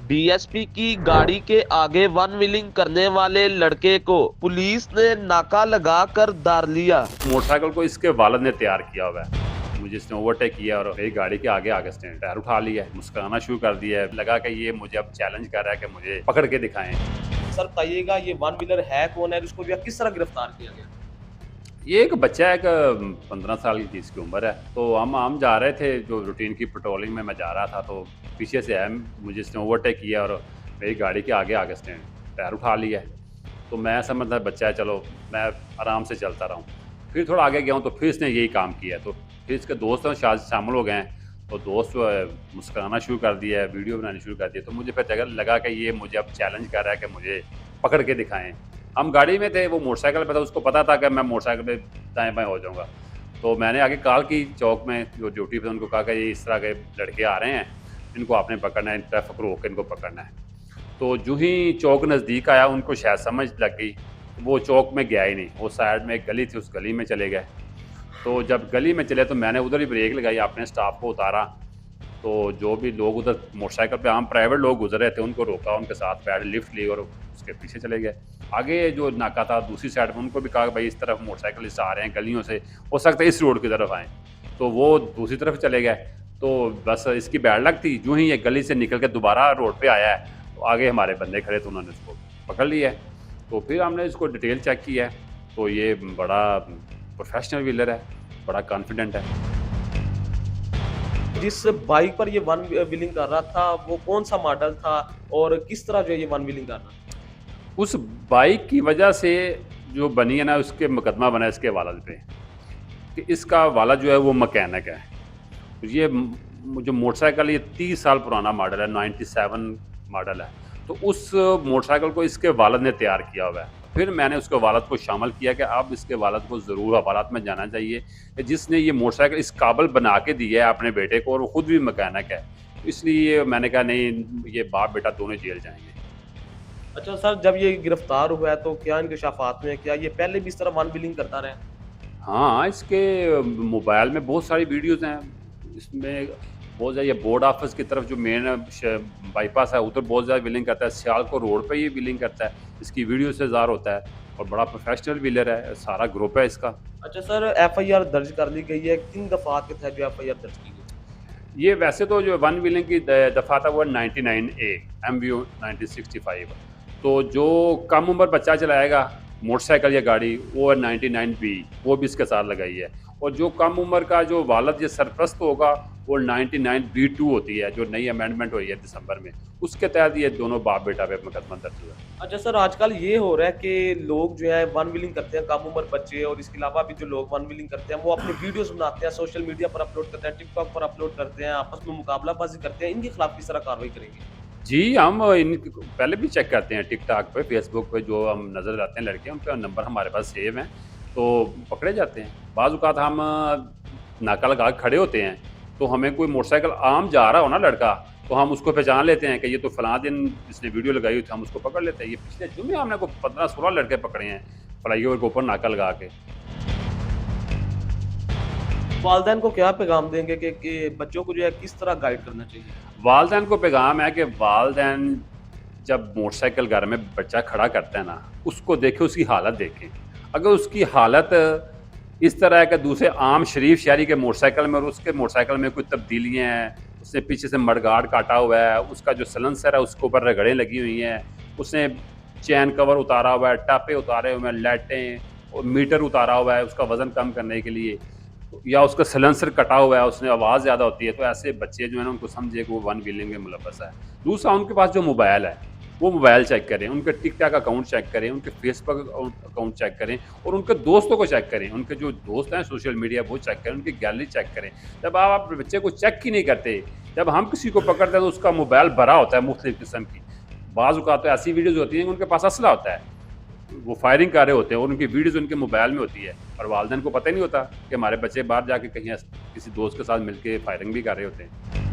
DSP की गाड़ी के आगे वन व्हीलिंग करने वाले लड़के को पुलिस ने नाका लगाकर दार लिया। मोटरसाइकिल को इसके वालिद ने तैयार किया हुआ है। मुझे इसने ओवरटेक किया और मेरी गाड़ी के आगे आगे स्टैंड टायर उठा लिया है, मुस्कुराना शुरू कर दिया है। लगा कि ये मुझे अब चैलेंज कर रहा है कि मुझे पकड़ के दिखाएं। सर बताइएगा ये वन व्हीलर है कौन है, इसको भी किस तरह गिरफ्तार किया गया? ये एक बच्चा है, एक 15 साल की इसकी उम्र है। तो हम जा रहे थे, जो रूटीन की पेट्रोलिंग में मैं जा रहा था, तो पीछे से आया, मुझे इसने ओवरटेक किया और मेरी गाड़ी के आगे आगे स्टैंड टायर उठा लिया है। तो मैं समझता बच्चा है, चलो मैं आराम से चलता रहा हूँ। फिर थोड़ा आगे गया हूँ तो फिर इसने यही काम किया। तो फिर इसके दोस्त शामिल हो गए हैं। तो दोस्त मुस्कुराना शुरू कर दिया है, वीडियो बनानी शुरू कर दी। तो मुझे फिर लगा कि ये मुझे अब चैलेंज कर रहा है कि मुझे पकड़ के दिखाएं। हम गाड़ी में थे, वो मोटरसाइकिल पे था, उसको पता था कि मैं मोटरसाइकिल पे दाएँ बाएँ हो जाऊँगा। तो मैंने आगे कॉल की चौक में जो ड्यूटी पे, उनको कहा कि ये इस तरह के लड़के आ रहे हैं, इनको आपने पकड़ना है, ट्रैफिक रोक के इनको पकड़ना है। तो जो ही चौक नज़दीक आया, उनको शायद समझ लग गई, वो चौक में गया ही नहीं। वो साइड में एक गली थी, उस गली में चले गए। तो जब गली में चले तो मैंने उधर ही ब्रेक लगाई, अपने स्टाफ को उतारा। तो जो भी लोग उधर मोटरसाइकिल पे, आम प्राइवेट लोग गुजर रहे थे, उनको रोका, उनके साथ बैठ लिफ्ट ली और उसके पीछे चले गए। आगे जो नाका था दूसरी साइड में, उनको भी कहा भाई इस तरफ मोटरसाइकिलिस्ट आ रहे हैं गलियों से, हो सकता है इस रोड की तरफ आएँ। तो वो दूसरी तरफ चले गए। तो बस इसकी बैड लक थी, यूँ ही ये गली से निकल के दोबारा रोड पे आया है, तो आगे हमारे बंदे खड़े थे, उन्होंने इसको पकड़ लिया है। तो फिर हमने इसको डिटेल चेक की है। तो ये बड़ा प्रोफेशनल व्हीलर है, बड़ा कॉन्फिडेंट है। जिस बाइक पर ये वन व्हीलिंग कर रहा था वो कौन सा मॉडल था और किस तरह जो है ये वन व्हीलिंग कर रहा था? उस बाइक की वजह से जो बनी है ना, उसके मुकदमा बना है इसके वालिद पे कि इसका वालिद जो है वो मैकेनिक है। ये जो मोटरसाइकिल, ये 30 साल पुराना मॉडल है, 97 मॉडल है। तो उस मोटरसाइकिल को इसके वालिद ने तैयार किया हुआ है। फिर मैंने उसके वालिद को शामिल किया कि अब इसके वालिद को ज़रूर हवालात में जाना चाहिए कि जिसने ये मोटरसाइकिल इस काबिल बना के दी है अपने बेटे को, और वो खुद भी मैकेनिक है। इसलिए मैंने कहा नहीं, ये बाप बेटा दोनों जेल जाएंगे। अच्छा सर, जब ये गिरफ्तार हुआ है तो क्या इंकशाफात में क्या ये पहले भी इस तरह वन व्हीलिंग करता रहा है? हाँ, इसके मोबाइल में बहुत सारी वीडियोज़ हैं। इसमें बहुत ज़्यादा, ये बोर्ड ऑफिस की तरफ जो मेन बाईपास है, उधर बहुत ज़्यादा व्हीलिंग करता है। सियालकोट रोड पे ये व्हीलिंग करता है। इसकी वीडियो से ज़ाहिर होता है, और बड़ा प्रोफेशनल व्हीलर है, सारा ग्रुप है इसका। अच्छा सर, एफआईआर दर्ज कर ली गई है, किन दफात के तहत जो एफआईआर दर्ज की गई? ये वैसे तो जो वन व्हीलिंग की दफ़ा था वो 99A MVO 1965। तो जो कम उम्र बच्चा चलाएगा मोटरसाइकिल या गाड़ी, वो है 99B, वो भी इसके साथ लगाई है। और जो कम उम्र का जो वालिद या सरपरस्त होगा, वो 99B2 होती है, जो नई अमेंडमेंट हुई है दिसंबर में, उसके तहत ये दोनों बाप बेटा पे मुकदमा दर्ज हुआ है। अच्छा सर, आजकल ये हो रहा है कि लोग जो है वन व्हीलिंग करते हैं, कम उम्र बच्चे और इसके अलावा भी जो लोग वन व्हीलिंग करते हैं वो अपनी वीडियोस बनाते हैं, सोशल मीडिया पर अपलोड करते हैं, टिकटॉक पर अपलोड करते हैं, आपस में मुकाबलाबाजी करते हैं, इनके खिलाफ किस तरह कार्रवाई करेंगे? जी, हम इन पहले भी चेक करते हैं टिकटॉक पे, फेसबुक पे, जो हम नज़र आते हैं लड़के, उनका नंबर हमारे पास सेव हैं, तो पकड़े जाते हैं। बाज़ औक़ात हम नाका लगा के खड़े होते हैं, तो हमें कोई मोटरसाइकिल आम जा रहा हो ना लड़का, तो हम उसको पहचान लेते हैं कि ये तो फलाँ दिन इसने वीडियो लगाई हुई थी, हम उसको पकड़ लेते हैं। ये पिछले जुम्मे हमने को 15-16 लड़के पकड़े हैं, फ्लाईओवर के ऊपर नाका लगा के। वालिदैन को क्या पैगाम देंगे कि बच्चों को जो है किस तरह गाइड करना चाहिए? वालिदैन को पैगाम है कि वालिदैन जब मोटरसाइकिल घर में बच्चा खड़ा करता है ना, उसको देखें, उसकी हालत देखें। अगर उसकी हालत इस तरह है कि दूसरे आम शरीफ शहरी के मोटरसाइकिल में और उसके मोटरसाइकिल में कोई तब्दीलियाँ हैं, उसने पीछे से मडगार्ड काटा हुआ है, उसका जो सलेंसर है उसके ऊपर रगड़ें लगी हुई हैं, उसने चैन कवर उतारा हुआ है, टापे उतारे हुए हैं, लाइटें और मीटर उतारा हुआ है उसका वज़न कम करने के लिए, या उसका सलेंसर कटा हुआ है, उसमें आवाज़ ज़्यादा होती है, तो ऐसे बच्चे जो है ना, उनको समझिए कि वो वन व्हीलिंग में मुलव्वस है। दूसरा, उनके पास जो मोबाइल है, वो मोबाइल चेक करें, उनके टिकटॉक अकाउंट चेक करें, उनके फेसबुक अकाउंट चेक करें, और उनके दोस्तों को चेक करें, उनके जो दोस्त हैं सोशल मीडिया, वो चेक करें, उनकी गैलरी चेक करें। जब आप अपने बच्चे को चेक ही नहीं करते, जब हम किसी को पकड़ते हैं तो उसका मोबाइल भरा होता है मुख्तलिफ किस्म की। बाज़ औक़ात तो ऐसी वीडियोज़ होती हैं कि उनके पास असला होता है, वो फायरिंग कर रहे होते हैं और उनकी वीडियोज़ उनके मोबाइल में होती है, और वालिदैन को पता ही नहीं होता कि हमारे बच्चे बाहर जाके कहीं किसी दोस्त के साथ मिलके फायरिंग भी कर रहे होते हैं।